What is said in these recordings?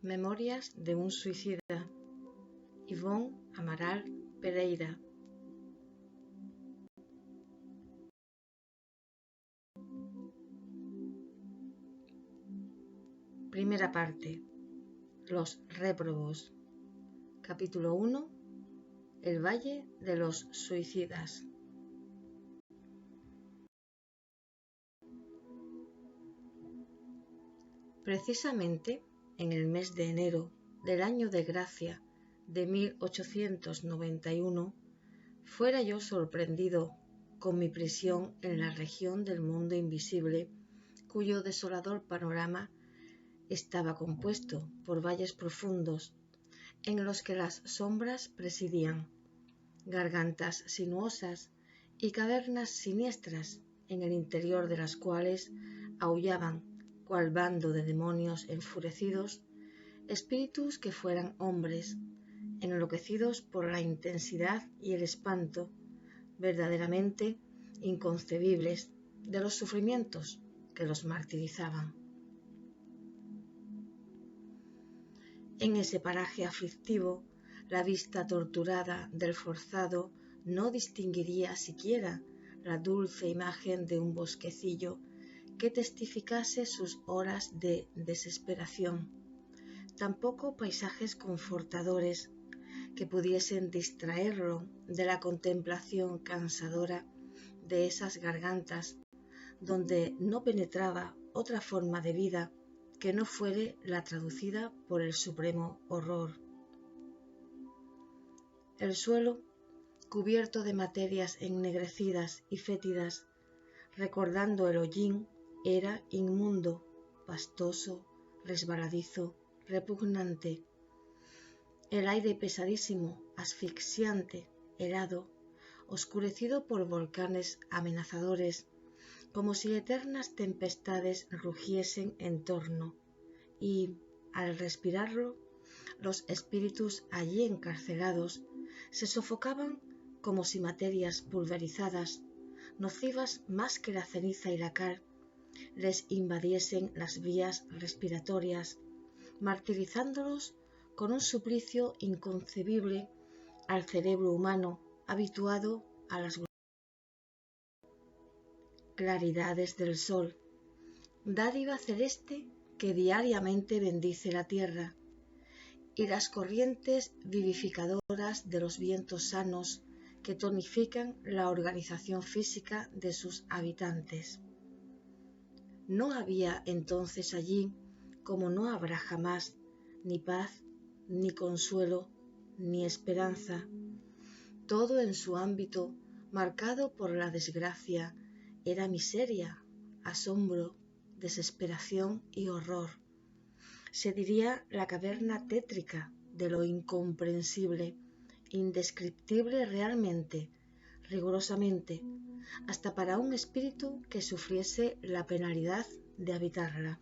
Memorias de un suicida. Ivonne Amaral Pereira. Primera parte. Los réprobos. Capítulo 1. El Valle de los Suicidas. Precisamente en el mes de enero del año de gracia de 1891, fuera yo sorprendido con mi prisión en la región del mundo invisible, cuyo desolador panorama estaba compuesto por valles profundos en los que las sombras presidían, gargantas sinuosas y cavernas siniestras en el interior de las cuales aullaban, cual bando de demonios enfurecidos, espíritus que fueran hombres, enloquecidos por la intensidad y el espanto, verdaderamente inconcebibles, de los sufrimientos que los martirizaban. En ese paraje aflictivo, la vista torturada del forzado no distinguiría siquiera la dulce imagen de un bosquecillo que testificase sus horas de desesperación, tampoco paisajes confortadores que pudiesen distraerlo de la contemplación cansadora de esas gargantas donde no penetraba otra forma de vida que no fuere la traducida por el supremo horror. El suelo, cubierto de materias ennegrecidas y fétidas, recordando el hollín, era inmundo, pastoso, resbaladizo, repugnante. El aire pesadísimo, asfixiante, helado, oscurecido por volcanes amenazadores, como si eternas tempestades rugiesen en torno, y, al respirarlo, los espíritus allí encarcelados se sofocaban como si materias pulverizadas, nocivas más que la ceniza y la cal, les invadiesen las vías respiratorias, martirizándolos con un suplicio inconcebible al cerebro humano habituado a las claridades del sol, dádiva celeste que diariamente bendice la tierra, y las corrientes vivificadoras de los vientos sanos que tonifican la organización física de sus habitantes. No había entonces allí, como no habrá jamás, ni paz, ni consuelo, ni esperanza. Todo en su ámbito, marcado por la desgracia, era miseria, asombro, desesperación y horror. Se diría la caverna tétrica de lo incomprensible, indescriptible realmente, rigurosamente, hasta para un espíritu que sufriese la penalidad de habitarla.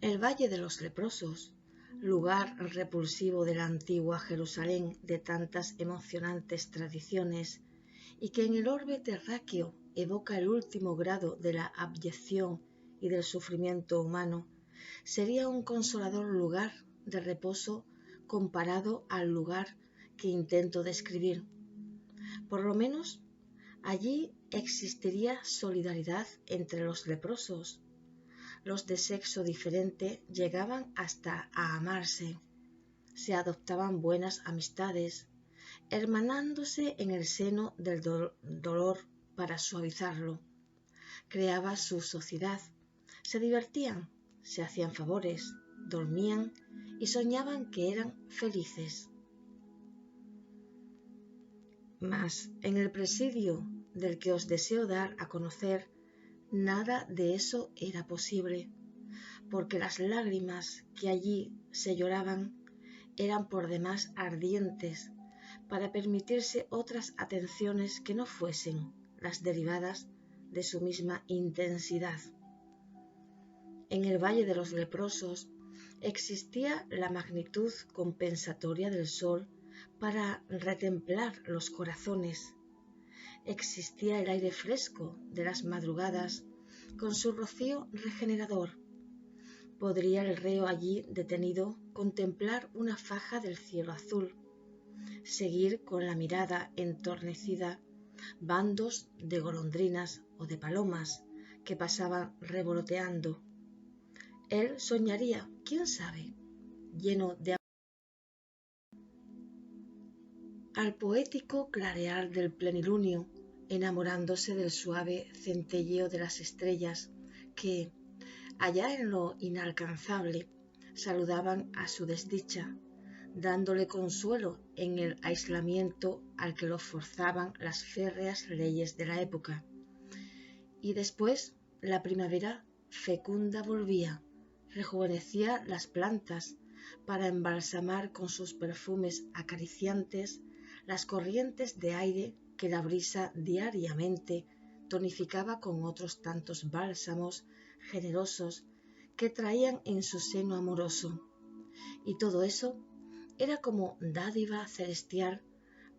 El Valle de los Leprosos, lugar repulsivo de la antigua Jerusalén de tantas emocionantes tradiciones y que en el orbe terráqueo evoca el último grado de la abyección y del sufrimiento humano, sería un consolador lugar de reposo comparado al lugar que intento describir. Por lo menos, allí existiría solidaridad entre los leprosos. Los de sexo diferente llegaban hasta a amarse, se adoptaban buenas amistades, hermanándose en el seno del dolor para suavizarlo. Creaba su sociedad, se divertían, se hacían favores, dormían y soñaban que eran felices. Mas en el presidio del que os deseo dar a conocer, nada de eso era posible, porque las lágrimas que allí se lloraban eran por demás ardientes para permitirse otras atenciones que no fuesen las derivadas de su misma intensidad. En el Valle de los Leprosos existía la magnitud compensatoria del sol para retemplar los corazones. Existía el aire fresco de las madrugadas con su rocío regenerador, podría el reo allí detenido contemplar una faja del cielo azul, seguir con la mirada entornecida bandos de golondrinas o de palomas que pasaban revoloteando. Él soñaría, quién sabe, lleno de al poético clarear del plenilunio, enamorándose del suave centelleo de las estrellas que, allá en lo inalcanzable, saludaban a su desdicha, dándole consuelo en el aislamiento al que lo forzaban las férreas leyes de la época. Y después la primavera fecunda volvía, rejuvenecía las plantas para embalsamar con sus perfumes acariciantes las corrientes de aire que la brisa diariamente tonificaba con otros tantos bálsamos generosos que traían en su seno amoroso. Y todo eso era como dádiva celestial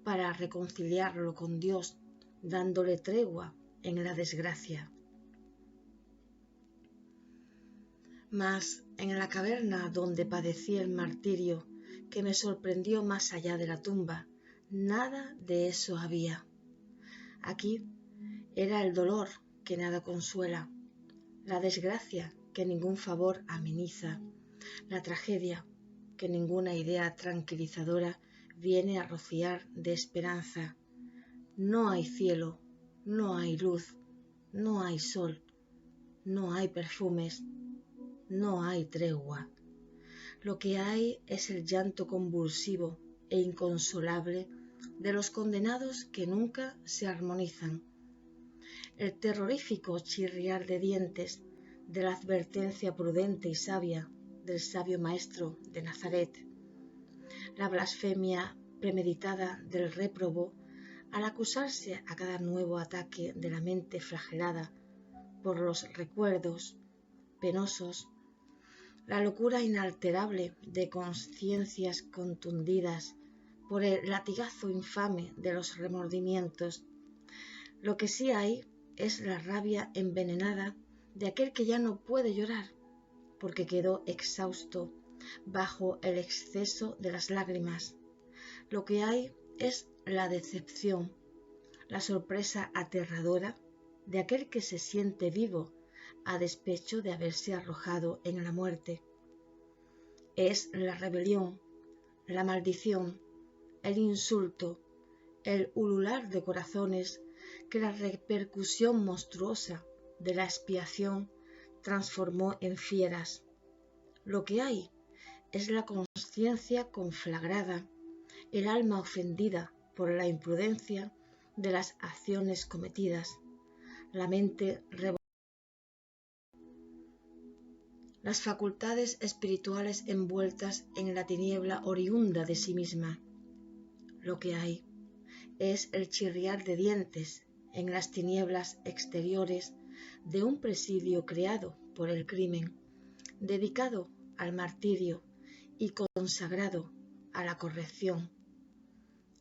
para reconciliarlo con Dios, dándole tregua en la desgracia. Mas en la caverna donde padecí el martirio que me sorprendió más allá de la tumba, nada de eso había. Aquí era el dolor que nada consuela, la desgracia que ningún favor ameniza, la tragedia que ninguna idea tranquilizadora viene a rociar de esperanza. No hay cielo, no hay luz, no hay sol, no hay perfumes, no hay tregua. Lo que hay es el llanto convulsivo e inconsolable de los condenados que nunca se armonizan, el terrorífico chirriar de dientes de la advertencia prudente y sabia del sabio maestro de Nazaret, la blasfemia premeditada del réprobo al acusarse a cada nuevo ataque de la mente flagelada por los recuerdos penosos, la locura inalterable de conciencias contundidas por el latigazo infame de los remordimientos. Lo que sí hay es la rabia envenenada de aquel que ya no puede llorar, porque quedó exhausto bajo el exceso de las lágrimas. Lo que hay es la decepción, la sorpresa aterradora de aquel que se siente vivo a despecho de haberse arrojado en la muerte. Es la rebelión, la maldición, el insulto, el ulular de corazones que la repercusión monstruosa de la expiación transformó en fieras. Lo que hay es la conciencia conflagrada, el alma ofendida por la imprudencia de las acciones cometidas, la mente las facultades espirituales envueltas en la tiniebla oriunda de sí misma. Lo que hay es el chirriar de dientes en las tinieblas exteriores de un presidio creado por el crimen, dedicado al martirio y consagrado a la corrección.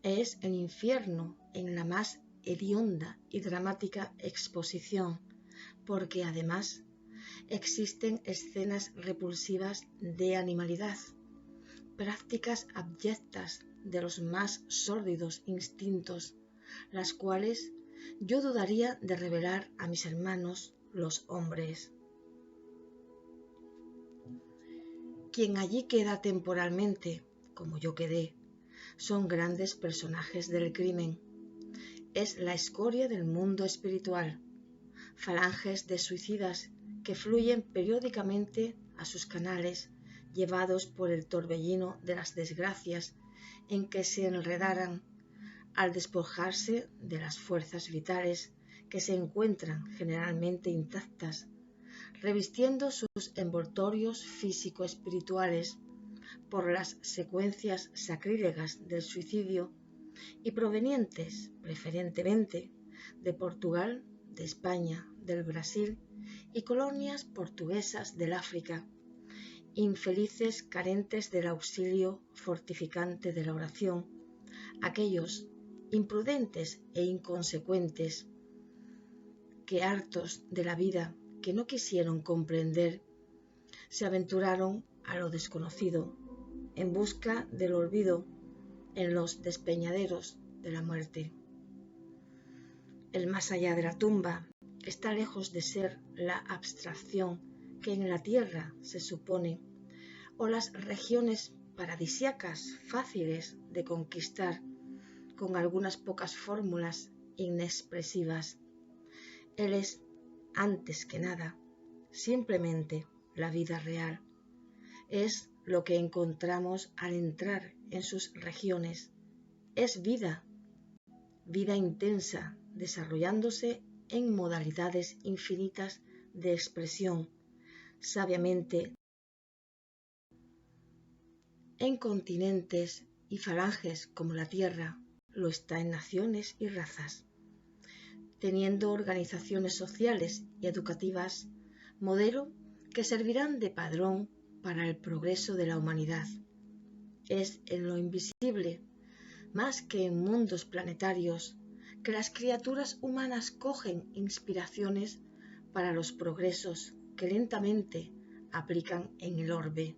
Es el infierno en la más hedionda y dramática exposición, porque además existen escenas repulsivas de animalidad, prácticas abyectas de los más sórdidos instintos, las cuales yo dudaría de revelar a mis hermanos los hombres. Quien allí queda temporalmente, como yo quedé, son grandes personajes del crimen. Es la escoria del mundo espiritual, falanges de suicidas que fluyen periódicamente a sus canales, llevados por el torbellino de las desgracias en que se enredaran al despojarse de las fuerzas vitales que se encuentran generalmente intactas, revistiendo sus envoltorios físico-espirituales por las secuencias sacrílegas del suicidio y provenientes preferentemente de Portugal, de España, del Brasil y colonias portuguesas del África, infelices carentes del auxilio fortificante de la oración, aquellos imprudentes e inconsecuentes que hartos de la vida que no quisieron comprender se aventuraron a lo desconocido, en busca del olvido en los despeñaderos de la muerte. El más allá de la tumba está lejos de ser la abstracción que en la tierra se supone, o las regiones paradisíacas fáciles de conquistar con algunas pocas fórmulas inexpresivas. Él es, antes que nada, simplemente la vida real. Es lo que encontramos al entrar en sus regiones. Es vida, vida intensa, desarrollándose en modalidades infinitas de expresión, sabiamente en continentes y falanges como la Tierra lo está en naciones y razas, teniendo organizaciones sociales y educativas, modelo que servirán de padrón para el progreso de la humanidad. Es en lo invisible, más que en mundos planetarios, que las criaturas humanas cogen inspiraciones para los progresos que lentamente aplican en el orbe.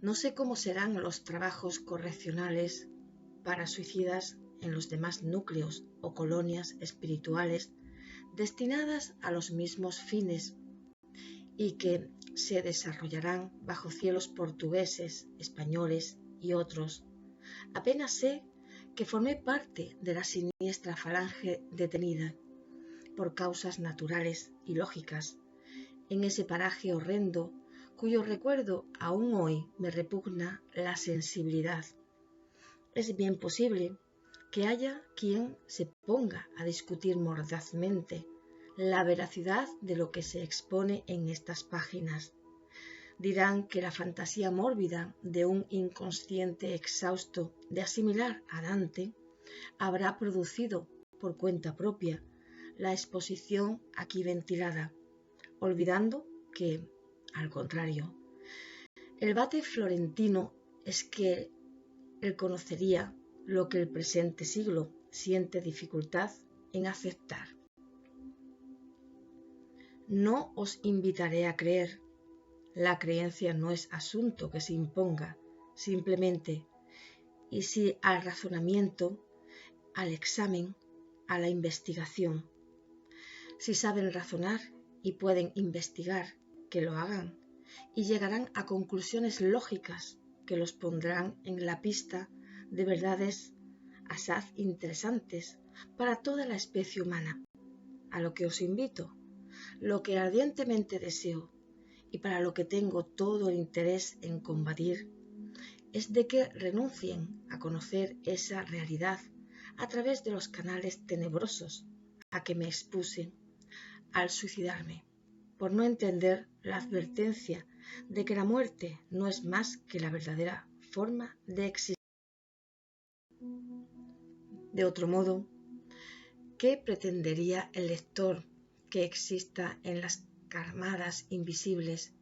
No sé cómo serán los trabajos correccionales para suicidas en los demás núcleos o colonias espirituales destinadas a los mismos fines y que se desarrollarán bajo cielos portugueses, españoles y otros. Apenas sé que formé parte de la siniestra falange detenida por causas naturales y lógicas en ese paraje horrendo cuyo recuerdo aún hoy me repugna la sensibilidad. Es bien posible que haya quien se ponga a discutir mordazmente la veracidad de lo que se expone en estas páginas. Dirán que la fantasía mórbida de un inconsciente exhausto de asimilar a Dante habrá producido por cuenta propia la exposición aquí ventilada, olvidando que, al contrario, el vate florentino es que él conocería lo que el presente siglo siente dificultad en aceptar. No os invitaré a creer. La creencia no es asunto que se imponga, simplemente, y sí al razonamiento, al examen, a la investigación. Si saben razonar y pueden investigar, que lo hagan, y llegarán a conclusiones lógicas que los pondrán en la pista de verdades asaz interesantes para toda la especie humana. A lo que os invito, lo que ardientemente deseo y para lo que tengo todo el interés en combatir, es de que renuncien a conocer esa realidad a través de los canales tenebrosos a que me expuse al suicidarme, por no entender la advertencia de que la muerte no es más que la verdadera forma de existir. De otro modo, ¿qué pretendería el lector que exista en las carmadas invisibles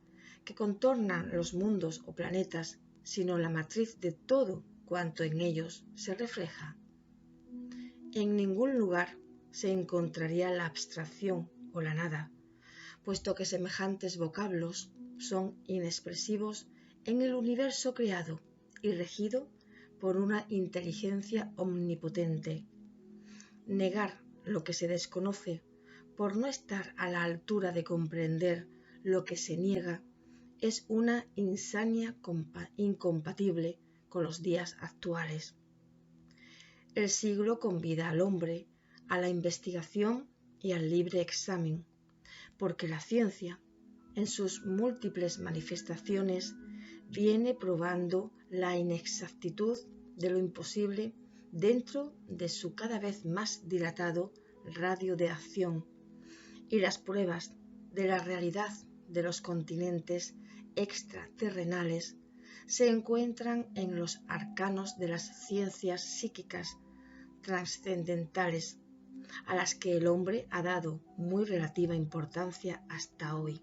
que contornan los mundos o planetas, sino la matriz de todo cuanto en ellos se refleja? En ningún lugar se encontraría la abstracción o la nada, puesto que semejantes vocablos son inexpresivos en el universo creado y regido por una inteligencia omnipotente. Negar lo que se desconoce por no estar a la altura de comprender lo que se niega es una insania incompatible con los días actuales. El siglo convida al hombre a la investigación y al libre examen, porque la ciencia, en sus múltiples manifestaciones, viene probando la inexactitud de lo imposible dentro de su cada vez más dilatado radio de acción, y las pruebas de la realidad de los continentes extraterrenales se encuentran en los arcanos de las ciencias psíquicas trascendentales, a las que el hombre ha dado muy relativa importancia hasta hoy.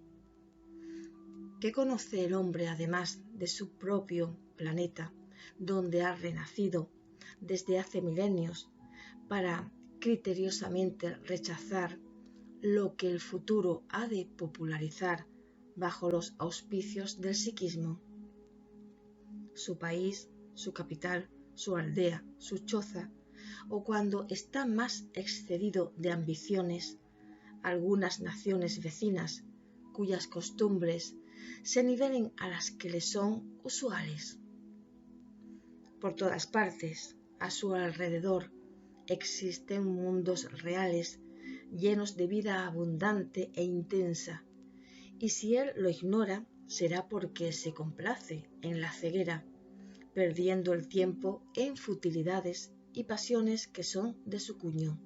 ¿Qué conoce el hombre además de su propio planeta, donde ha renacido desde hace milenios, para criteriosamente rechazar lo que el futuro ha de popularizar bajo los auspicios del psiquismo. Su país, su capital, su aldea, su choza, o cuando está más excedido de ambiciones, algunas naciones vecinas cuyas costumbres se nivelen a las que le son usuales. Por todas partes, a su alrededor, existen mundos reales llenos de vida abundante e intensa, y si él lo ignora, será porque se complace en la ceguera, perdiendo el tiempo en futilidades y pasiones que son de su cuño.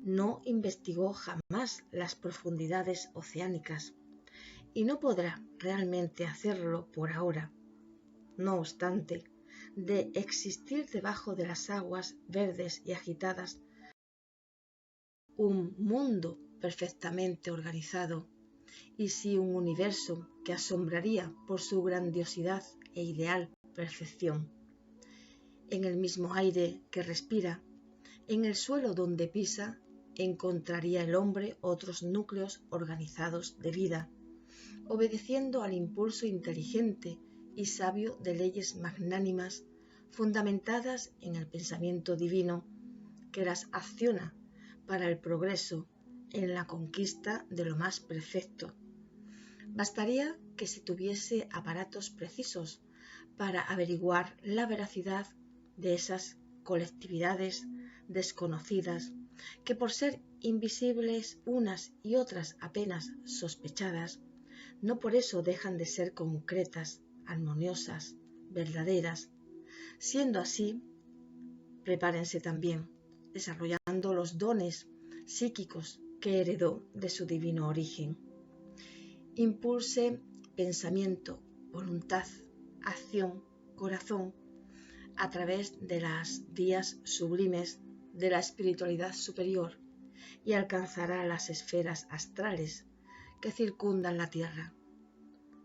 No investigó jamás las profundidades oceánicas, y no podrá realmente hacerlo por ahora. No obstante, de existir debajo de las aguas verdes y agitadas un mundo perfectamente organizado, y si un universo que asombraría por su grandiosidad e ideal perfección. En el mismo aire que respira, en el suelo donde pisa, encontraría el hombre otros núcleos organizados de vida, obedeciendo al impulso inteligente y sabio de leyes magnánimas fundamentadas en el pensamiento divino que las acciona para el progreso en la conquista de lo más perfecto. Bastaría que se tuviese aparatos precisos para averiguar la veracidad de esas colectividades desconocidas que, por ser invisibles unas y otras apenas sospechadas, no por eso dejan de ser concretas, armoniosas, verdaderas. Siendo así, prepárense también, desarrollando los dones psíquicos que heredó de su divino origen. Impulse pensamiento, voluntad, acción, corazón, a través de las vías sublimes de la espiritualidad superior, y alcanzará las esferas astrales que circundan la tierra.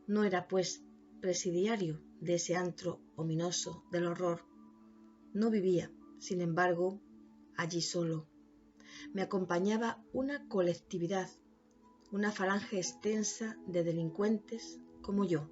No era, pues, presidiario de ese antro ominoso del horror. No vivía, sin embargo, allí solo. Me acompañaba una colectividad, una falange extensa de delincuentes como yo.